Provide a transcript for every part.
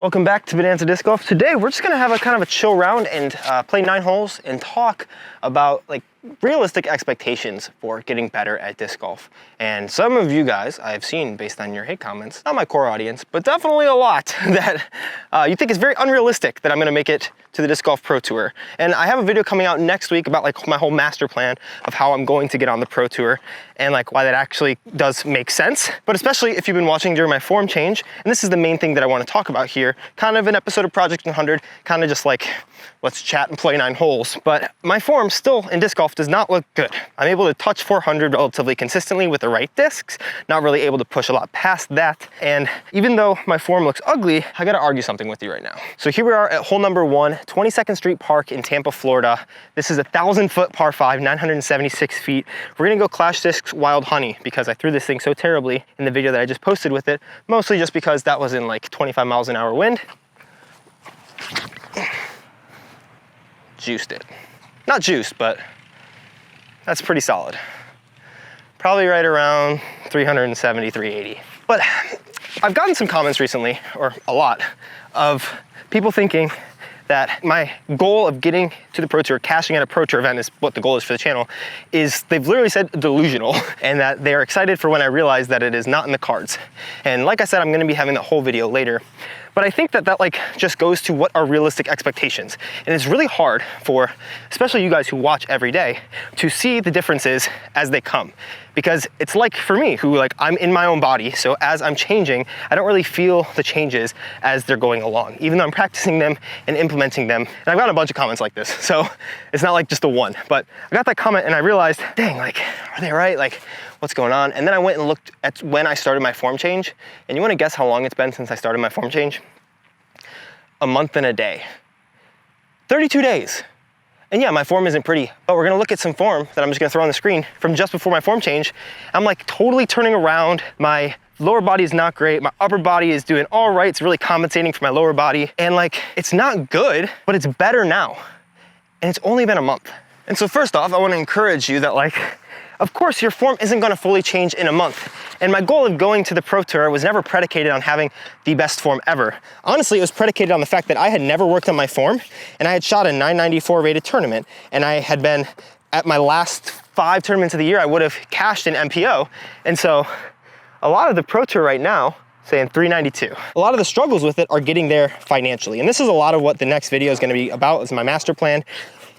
Welcome back to Bonanza Disc Golf. Today we're just gonna have a kind of a chill round and play 9 holes and talk about like realistic expectations for getting better at disc golf. And some of you guys I've seen based on your hate comments, not my core audience, but definitely a lot that you think it's very unrealistic that I'm gonna make it to the Disc Golf Pro Tour. And I have a video coming out next week about like my whole master plan of how I'm going to get on the Pro Tour and like why that actually does make sense. But especially if you've been watching during my form change, and this is the main thing that I want to talk about here, kind of an episode of Project 100, kind of just like, let's chat and play 9 holes. But my form still in disc golf does not look good. I'm able to touch 400 relatively consistently with the right discs, not really able to push a lot past that. And even though my form looks ugly, I gotta argue something with you right now. So here we are at hole number 1, 22nd Street Park in Tampa, Florida. This is a 1,000-foot par 5, 976 feet. We're gonna go Clash Discs Wild Honey because I threw this thing so terribly in the video that I just posted with it, mostly just because that was in like 25 miles an hour wind. Juiced it. Not juiced, but that's pretty solid. Probably right around 370, 380. But I've gotten some comments recently, or a lot, of people thinking that my goal of getting to the Pro Tour, cashing at a Pro Tour event is what the goal is for the channel, is they've literally said delusional, and that they're excited for when I realize that it is not in the cards. And like I said, I'm gonna be having that whole video later. But I think that that like just goes to what are realistic expectations. And it's really hard for, especially you guys who watch every day, to see the differences as they come. Because it's like for me, who like I'm in my own body, so as I'm changing, I don't really feel the changes as they're going along, even though I'm practicing them and implementing them. And I've gotten a bunch of comments like this, so it's not like just the one. But I got that comment and I realized, dang, like, are they right? Like, what's going on? And then I went and looked at when I started my form change. And you wanna guess how long it's been since I started my form change? A month and a day. 32 days. And yeah, my form isn't pretty, but we're gonna look at some form that I'm just gonna throw on the screen from just before my form change. I'm like totally turning around. My lower body is not great. My upper body is doing all right. It's really compensating for my lower body. And like, it's not good, but it's better now. And it's only been a month. And so first off, I wanna encourage you that like, of course, your form isn't gonna fully change in a month. And my goal of going to the Pro Tour was never predicated on having the best form ever. Honestly, it was predicated on the fact that I had never worked on my form and I had shot a 994 rated tournament. And I had been at my last 5 tournaments of the year, I would have cashed an MPO. And so a lot of the Pro Tour right now, saying 392. A lot of the struggles with it are getting there financially. And this is a lot of what the next video is gonna be about, is my master plan,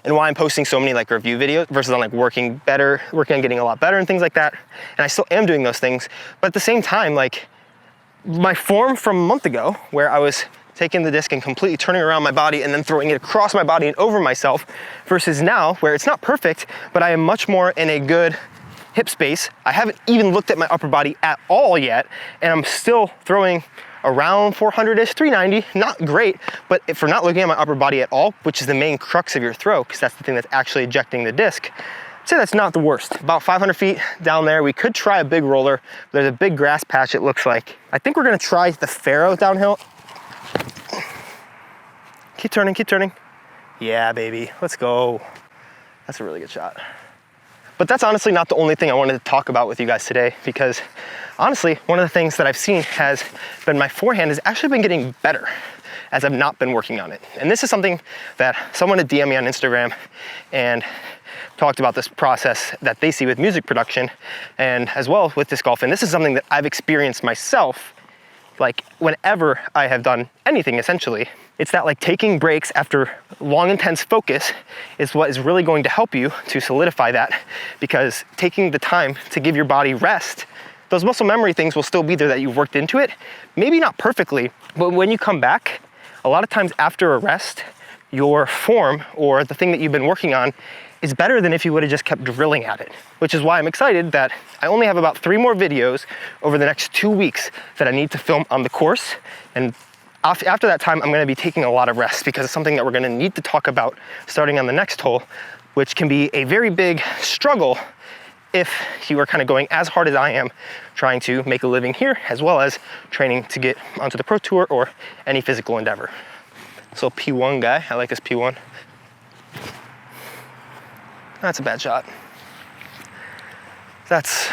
and why I'm posting so many like review videos versus on like working on getting a lot better and things like that. And I still am doing those things. But at the same time, like my form from a month ago, where I was taking the disc and completely turning around my body and then throwing it across my body and over myself, versus now where it's not perfect, but I am much more in a good hip space. I haven't even looked at my upper body at all yet, and I'm still throwing around 400-ish, 390, not great, but if we're not looking at my upper body at all, which is the main crux of your throw, because that's the thing that's actually ejecting the disc, I'd say that's not the worst. About 500 feet down there, we could try a big roller. There's a big grass patch, it looks like. I think we're gonna try the Faro downhill. Keep turning, keep turning. Yeah, baby, let's go. That's a really good shot. But that's honestly not the only thing I wanted to talk about with you guys today, because honestly, one of the things that I've seen has been my forehand has actually been getting better as I've not been working on it. And this is something that someone had DM'd me on Instagram and talked about this process that they see with music production and as well with disc golf. And this is something that I've experienced myself, like whenever I have done anything essentially. It's that like taking breaks after long intense focus is what is really going to help you to solidify that, because taking the time to give your body rest, those muscle memory things will still be there that you've worked into it. Maybe not perfectly, but when you come back, a lot of times after a rest, your form or the thing that you've been working on is better than if you would have just kept drilling at it, which is why I'm excited that I only have about 3 more videos over the next 2 weeks that I need to film on the course. And after that time, I'm gonna be taking a lot of rest, because it's something that we're gonna need to talk about starting on the next hole, which can be a very big struggle if you are kind of going as hard as I am trying to make a living here, as well as training to get onto the Pro Tour or any physical endeavor. So P1 guy, I like this P1. That's a bad shot. That's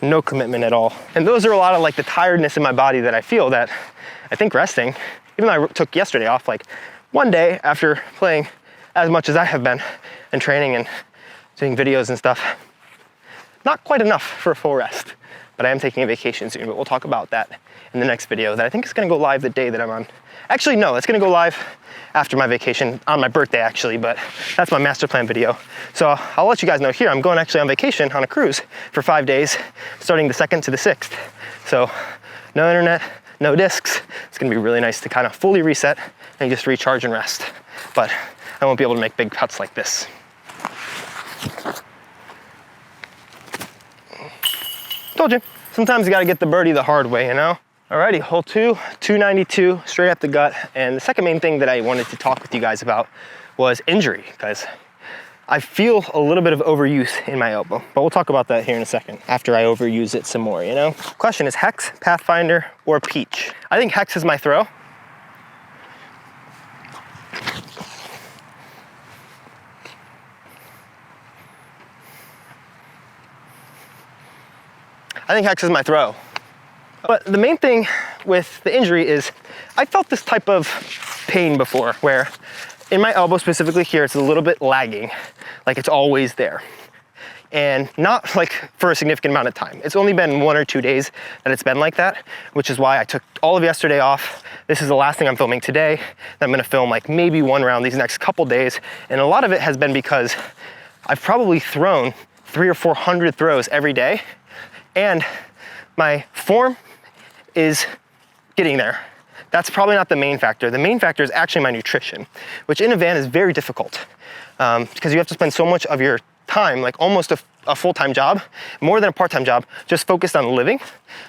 no commitment at all. And those are a lot of like the tiredness in my body that I feel that I think resting Even though I took yesterday off, like one day after playing as much as I have been and training and doing videos and stuff, not quite enough for a full rest. But I am taking a vacation soon, but we'll talk about that in the next video that I think is gonna go live the day that I'm on. Actually, no, it's gonna go live after my vacation, on my birthday actually, but that's my master plan video. So I'll let you guys know here, I'm going actually on vacation on a cruise for 5 days, starting the 2nd to the 6th. So no internet, no discs. It's gonna be really nice to kind of fully reset and just recharge and rest. But I won't be able to make big putts like this. Told you, sometimes you gotta get the birdie the hard way, you know? Alrighty, hole 2, 292, straight up the gut. And the second main thing that I wanted to talk with you guys about was injury, because I feel a little bit of overuse in my elbow, but we'll talk about that here in a second after I overuse it some more, you know? Question is Hex, Pathfinder, or Peach? I think Hex is my throw. I think Hex is my throw. But the main thing with the injury is I felt this type of pain before where in my elbow specifically here, it's a little bit lagging, like it's always there. And not like for a significant amount of time. It's only been 1 or 2 days that it's been like that, which is why I took all of yesterday off. This is the last thing I'm filming today. I'm gonna film like maybe 1 round these next couple days. And a lot of it has been because I've probably thrown 300 or 400 throws every day. And my form is getting there. That's probably not the main factor. The main factor is actually my nutrition, which in a van is very difficult because you have to spend so much of your time, like almost a full-time job, more than a part-time job, just focused on living,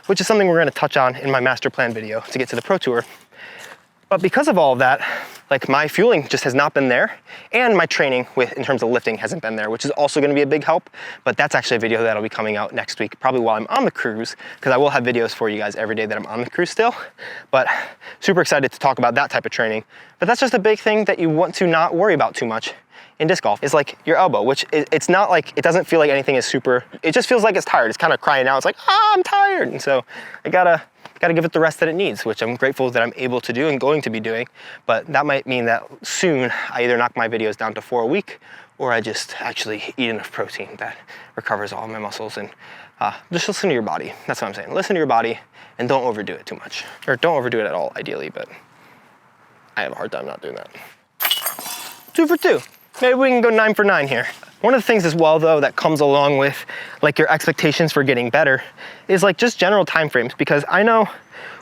which is something we're gonna touch on in my master plan video to get to the Pro Tour. But because of all of that, like my fueling just has not been there, and my training in terms of lifting hasn't been there, which is also gonna be a big help. But that's actually a video that'll be coming out next week, probably while I'm on the cruise, because I will have videos for you guys every day that I'm on the cruise still. But super excited to talk about that type of training. But that's just a big thing that you want to not worry about too much in disc golf, is like your elbow, which it's not like, it doesn't feel like anything is super, it just feels like it's tired. It's kind of crying out, it's like, I'm tired. And so I gotta give it the rest that it needs, which I'm grateful that I'm able to do and going to be doing. But that might mean that soon I either knock my videos down to 4 a week, or I just actually eat enough protein that recovers all my muscles. And just listen to your body. That's what I'm saying. Listen to your body and don't overdo it too much. Or don't overdo it at all, ideally, but I have a hard time not doing that. 2 for 2. Maybe we can go 9 for 9 here. One of the things as well though that comes along with like your expectations for getting better is like just general time frames, because I know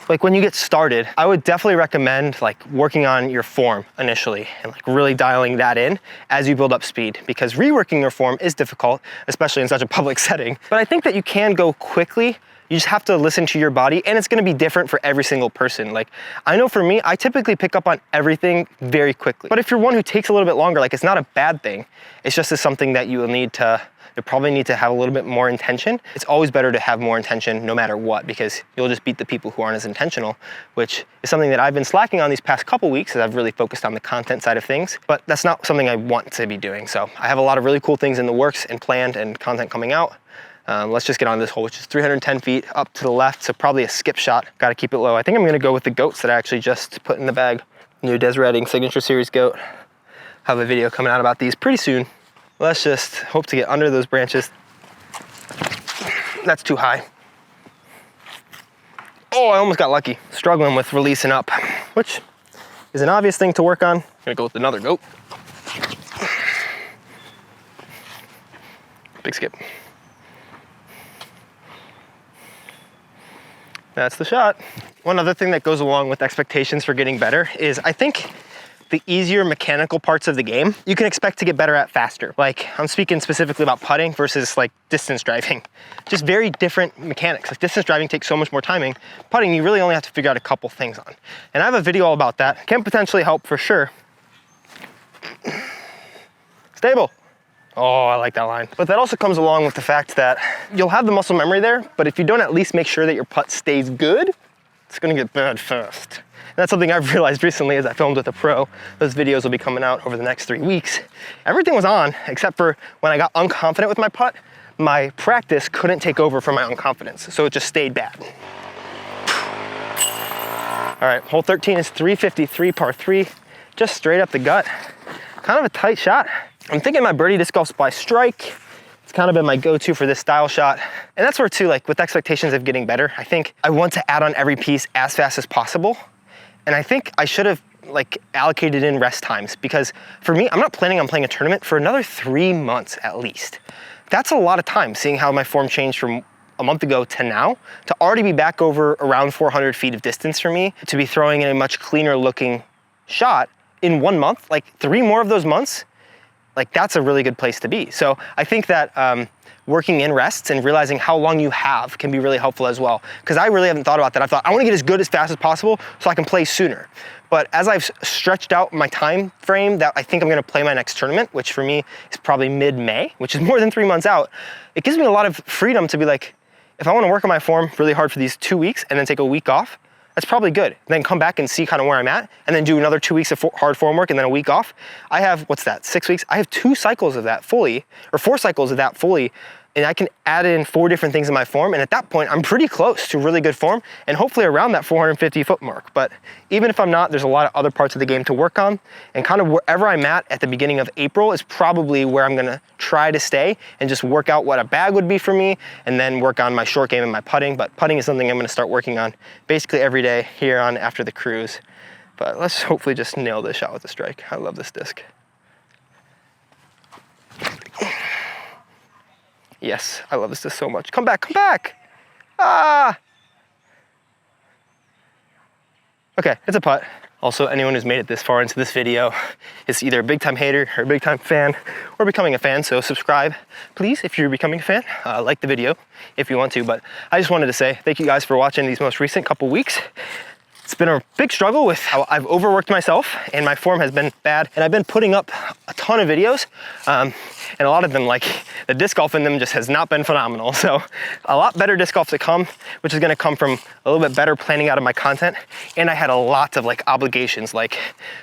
like when you get started, I would definitely recommend like working on your form initially and like really dialing that in as you build up speed, because reworking your form is difficult, especially in such a public setting. But I think that you can go quickly. You just have to listen to your body, and it's gonna be different for every single person. Like, I know for me, I typically pick up on everything very quickly. But if you're one who takes a little bit longer, like it's not a bad thing. It's just something that you will need to, you probably need to have a little bit more intention. It's always better to have more intention no matter what, because you'll just beat the people who aren't as intentional, which is something that I've been slacking on these past couple weeks as I've really focused on the content side of things. But that's not something I want to be doing. So I have a lot of really cool things in the works and planned and content coming out. Let's just get on this hole, which is 310 feet up to the left, so probably a skip shot. Got to keep it low. I think I'm going to go with the goats that I actually just put in the bag. New Des Redding Signature Series goat. Have a video coming out about these pretty soon. Let's just hope to get under those branches. That's too high. Oh, I almost got lucky. Struggling with releasing up, which is an obvious thing to work on. I'm going to go with another goat. Big skip. That's the shot. One other thing that goes along with expectations for getting better is I think the easier mechanical parts of the game, you can expect to get better at faster. Like I'm speaking specifically about putting versus like distance driving. Just very different mechanics. Like distance driving takes so much more timing. Putting, you really only have to figure out a couple things on. And I have a video all about that. Can potentially help for sure. Stable. Oh, I like that line. But that also comes along with the fact that you'll have the muscle memory there, but if you don't at least make sure that your putt stays good, it's gonna get bad fast. And that's something I've realized recently as I filmed with a pro. Those videos will be coming out over the next 3 weeks. Everything was on, except for when I got unconfident with my putt, my practice couldn't take over for my unconfidence, so it just stayed bad. All right, hole 13 is 353 par 3, just straight up the gut. Kind of a tight shot. I'm thinking my birdie disc golf's by strike. It's kind of been my go-to for this style shot. And that's where too, like with expectations of getting better, I think I want to add on every piece as fast as possible. And I think I should have like allocated in rest times, because for me, I'm not planning on playing a tournament for another 3 months at least. That's a lot of time, seeing how my form changed from a month ago to now, to already be back over around 400 feet of distance for me, to be throwing in a much cleaner looking shot in 1 month, like 3 more of those months, like that's a really good place to be. So I think that working in rests and realizing how long you have can be really helpful as well. Because I really haven't thought about that. I thought I want to get as good as fast as possible so I can play sooner. But as I've stretched out my time frame that I think I'm going to play my next tournament, which for me is probably mid-May, which is more than 3 months out, it gives me a lot of freedom to be like, if I want to work on my form really hard for these 2 weeks and then take a week off, that's probably good. Then come back and see kind of where I'm at, and then do another 2 weeks of hard form work and then a week off. I have, what's that, 6 weeks? I have 2 cycles of that fully, or 4 cycles of that fully, and I can add in 4 different things in my form, and at that point, I'm pretty close to really good form, and hopefully around that 450 foot mark. But even if I'm not, there's a lot of other parts of the game to work on, and kind of wherever I'm at the beginning of April is probably where I'm gonna try to stay and just work out what a bag would be for me, and then work on my short game and my putting. But putting is something I'm gonna start working on basically every day here on after the cruise. But let's hopefully just nail this shot with the strike. I love this disc. Yes, I love this disc so much. Come back, come back! Ah! Okay, it's a putt. Also, anyone who's made it this far into this video is either a big time hater or a big time fan, or becoming a fan, so subscribe, please, if you're becoming a fan. Like the video if you want to, but I just wanted to say thank you guys for watching these most recent couple weeks. It's been a big struggle with how I've overworked myself and my form has been bad, and I've been putting up a ton of videos, and a lot of them, like the disc golf in them just has not been phenomenal. So a lot better disc golf to come, which is gonna come from a little bit better planning out of my content. And I had a lot of like obligations, like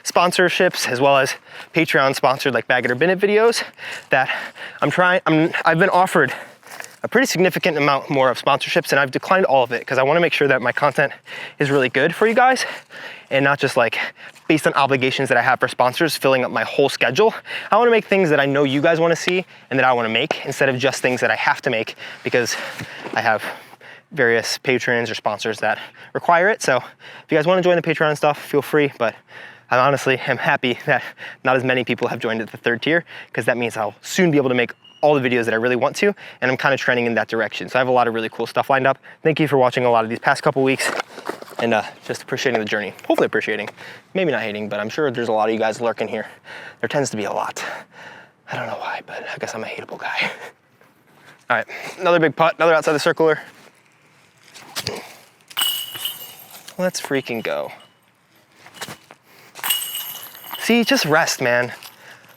sponsorships, as well as Patreon sponsored like Bag It or Bin It videos that I've been offered a pretty significant amount more of sponsorships, and I've declined all of it because I want to make sure that my content is really good for you guys and not just like based on obligations that I have for sponsors filling up my whole schedule. I want to make things that I know you guys want to see and that I want to make, instead of just things that I have to make because I have various patrons or sponsors that require it. So if you guys want to join the Patreon stuff, feel free, but I honestly am happy that not as many people have joined at the 3rd tier, because that means I'll soon be able to make all the videos that I really want to, and I'm kind of trending in that direction. So I have a lot of really cool stuff lined up. Thank you for watching a lot of these past couple weeks, and just appreciating the journey. Hopefully appreciating, maybe not hating, but I'm sure there's a lot of you guys lurking here. There tends to be a lot. I don't know why, but I guess I'm a hateable guy. All right, another big putt, another outside the circular. Let's freaking go. See, just rest, man.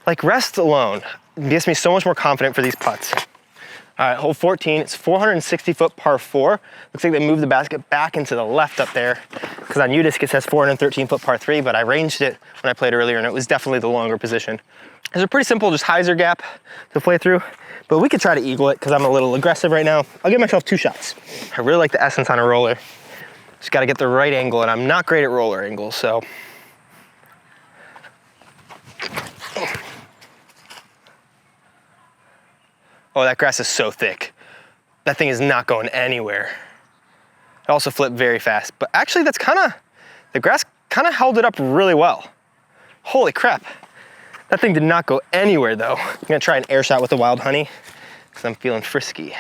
Like rest alone gets me so much more confident for these putts. All right, hole 14, it's 460 foot par 4. Looks like they moved the basket back into the left up there, because on UDisc it says 413 foot par 3, but I ranged it when I played earlier and it was definitely the longer position. There's a pretty simple just hyzer gap to play through, but we could try to eagle it because I'm a little aggressive right now. I'll give myself 2 shots. I really like the essence on a roller. Just gotta get the right angle, and I'm not great at roller angles, so. Oh, that grass is so thick. That thing is not going anywhere. It also flipped very fast, but actually the grass kind of held it up really well. Holy crap. That thing did not go anywhere though. I'm gonna try an air shot with the wild honey because I'm feeling frisky.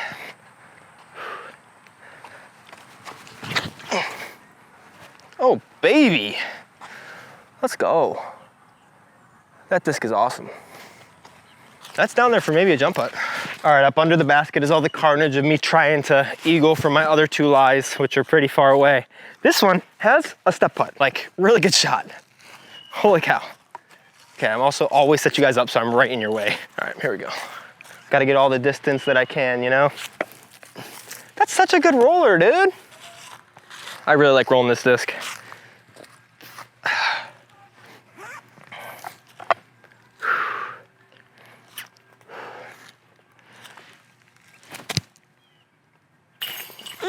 Oh, baby. Let's go. That disc is awesome. That's down there for maybe a jump putt. All right, up under the basket is all the carnage of me trying to eagle from my other 2 lies, which are pretty far away. This one has a step putt, like really good shot. Holy cow. Okay, I'm also always set you guys up so I'm right in your way. All right, here we go. Gotta get all the distance that I can, you know? That's such a good roller, dude. I really like rolling this disc.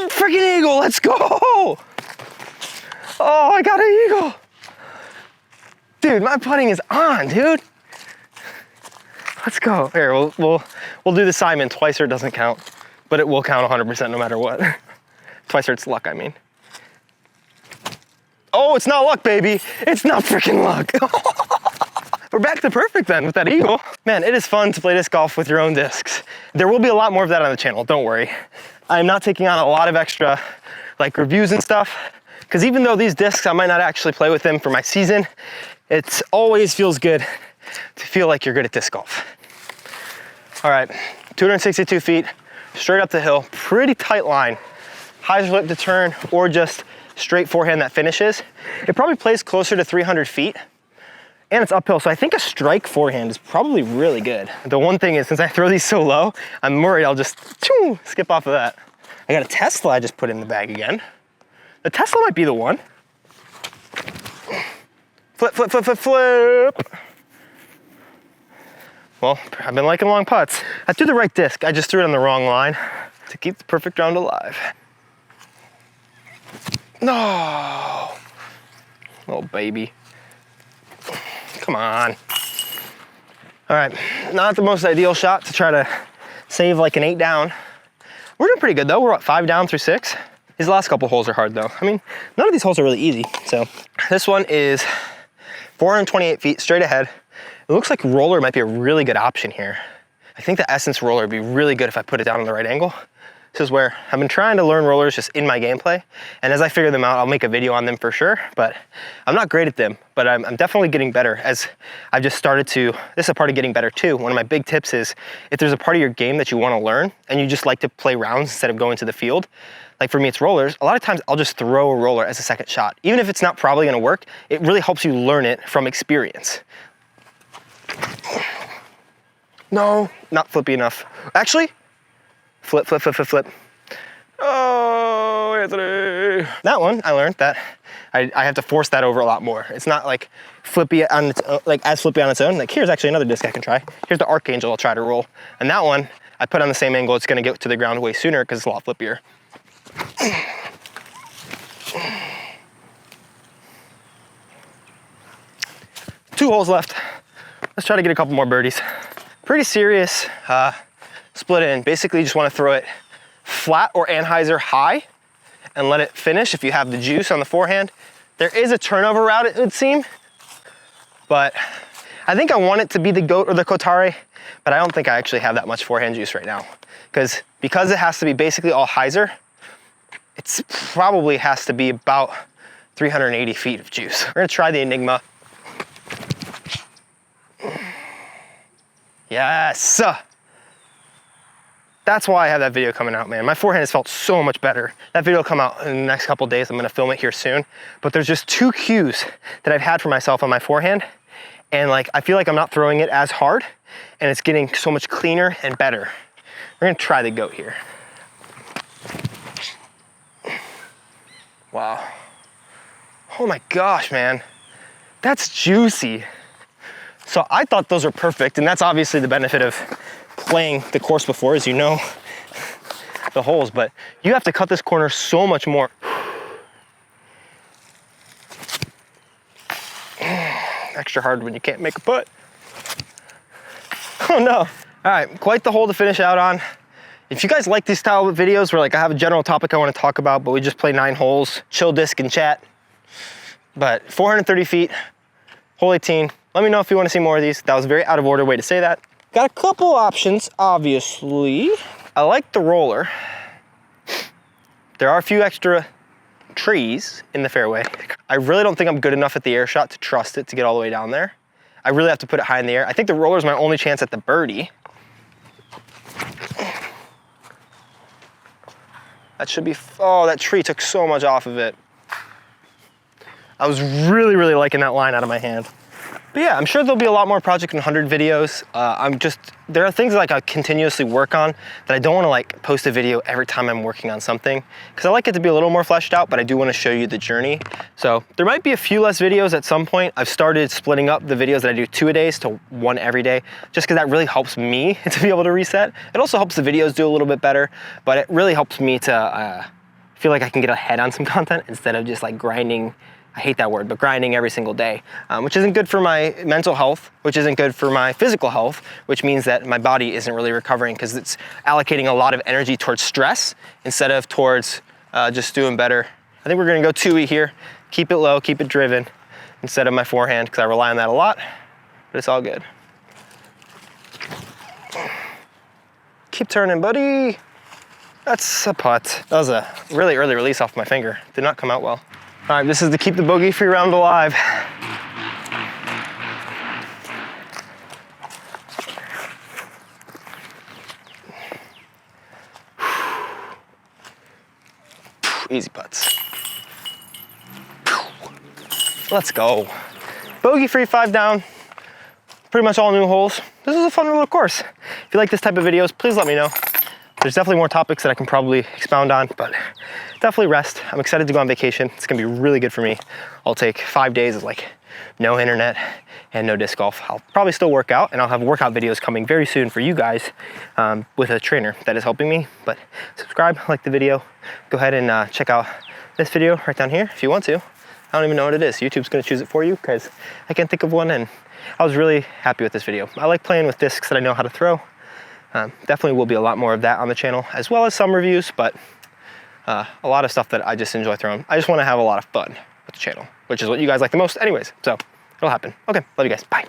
Freaking eagle, let's go! Oh, I got an eagle. Dude, my putting is on, dude. Let's go. Here, we'll do the Simon. Twicer doesn't count, but it will count 100% no matter what. Twicer, it's luck, I mean. Oh, it's not luck, baby. It's not freaking luck. We're back to perfect then with that eagle. Man, it is fun to play disc golf with your own discs. There will be a lot more of that on the channel, don't worry. I'm not taking on a lot of extra like reviews and stuff, because even though these discs, I might not actually play with them for my season, it always feels good to feel like you're good at disc golf. All right, 262 feet, straight up the hill, pretty tight line. Hyzer lip to turn or just straight forehand that finishes. It probably plays closer to 300 feet and it's uphill. So I think a strike forehand is probably really good. The one thing is, since I throw these so low, I'm worried I'll just skip off of that. I got a Tesla I just put in the bag again. The Tesla might be the one. Flip, flip, flip, flip, flip. Well, I've been liking long putts. I threw the right disc, I just threw it on the wrong line to keep the perfect round alive. No. Oh, baby. Come on. All right, not the most ideal shot to try to save like an 8 down. We're doing pretty good though. We're what, 5 down through 6? These last couple holes are hard though. I mean, none of these holes are really easy. So this one is 428 feet straight ahead. It looks like roller might be a really good option here. I think the Essence roller would be really good if I put it down on the right angle. This is where I've been trying to learn rollers just in my gameplay. And as I figure them out, I'll make a video on them for sure, but I'm not great at them, but I'm definitely getting better as I've just started to, this is a part of getting better too. One of my big tips is if there's a part of your game that you want to learn and you just like to play rounds instead of going to the field, like for me, it's rollers. A lot of times I'll just throw a roller as a second shot. Even if it's not probably gonna work, it really helps you learn it from experience. No, not flippy enough. Actually, flip, flip, flip, flip, flip. Oh, Anthony. That one, I learned that I have to force that over a lot more. It's not like flippy on its own, like as flippy on its own. Like here's actually another disc I can try. Here's the Archangel I'll try to roll. And that one, I put on the same angle, it's gonna get to the ground way sooner because it's a lot flippier. 2 holes left. Let's try to get a couple more birdies. Pretty serious split in. Basically, you just want to throw it flat or anhyzer high and let it finish if you have the juice on the forehand. There is a turnover route, it would seem, but I think I want it to be the goat or the Kotare, but I don't think I actually have that much forehand juice right now because it has to be basically all hyzer. It's probably has to be about 380 feet of juice. We're gonna try the Enigma. Yes! That's why I have that video coming out, man. My forehand has felt so much better. That video will come out in the next couple days. I'm gonna film it here soon. But there's just 2 cues that I've had for myself on my forehand. And like, I feel like I'm not throwing it as hard and it's getting so much cleaner and better. We're gonna try the goat here. Wow. Oh my gosh, man. That's juicy. So I thought those are perfect, and that's obviously the benefit of playing the course before, as you know the holes, but you have to cut this corner so much more. Extra hard when you can't make a putt. Oh no. All right, quite the hole to finish out on. If you guys like these style of videos where like I have a general topic I want to talk about, but we just play 9 holes, chill disc and chat. But 430 feet, hole 18. Let me know if you want to see more of these. That was a very out of order way to say that. Got a couple options, obviously. I like the roller. There are a few extra trees in the fairway. I really don't think I'm good enough at the air shot to trust it to get all the way down there. I really have to put it high in the air. I think the roller is my only chance at the birdie. That should be, oh, that tree took so much off of it. I was really, really liking that line out of my hand. But yeah, I'm sure there'll be a lot more Project 100 videos. There are things like I continuously work on that I don't want to like post a video every time I'm working on something because I like it to be a little more fleshed out, but I do want to show you the journey. So there might be a few less videos at some point. I've started splitting up the videos that I do 2 a day to 1 every day, just because that really helps me to be able to reset. It also helps the videos do a little bit better, but it really helps me to feel like I can get ahead on some content instead of just like grinding I hate that word, but grinding every single day, which isn't good for my mental health, which isn't good for my physical health, which means that my body isn't really recovering because it's allocating a lot of energy towards stress instead of towards just doing better. I think we're gonna go 2E here, keep it low, keep it driven instead of my forehand because I rely on that a lot, but it's all good. Keep turning, buddy. That's a putt. That was a really early release off my finger. Did not come out well. All right, this is to keep the bogey free round alive. Easy putts. Let's go. Bogey free, 5 down. Pretty much all new holes. This is a fun little course. If you like this type of videos, please let me know. There's definitely more topics that I can probably expound on, but definitely rest. I'm excited to go on vacation. It's gonna be really good for me. I'll take 5 days of like no internet and no disc golf. I'll probably still work out, and I'll have workout videos coming very soon for you guys with a trainer that is helping me. But subscribe, like the video. Go ahead and check out this video right down here if you want to. I don't even know what it is. YouTube's gonna choose it for you because I can't think of one, and I was really happy with this video. I like playing with discs that I know how to throw. Definitely will be a lot more of that on the channel, as well as some reviews, but a lot of stuff that I just enjoy throwing. I just want to have a lot of fun with the channel, which is what you guys like the most anyways, so it'll happen. Okay, love you guys, bye.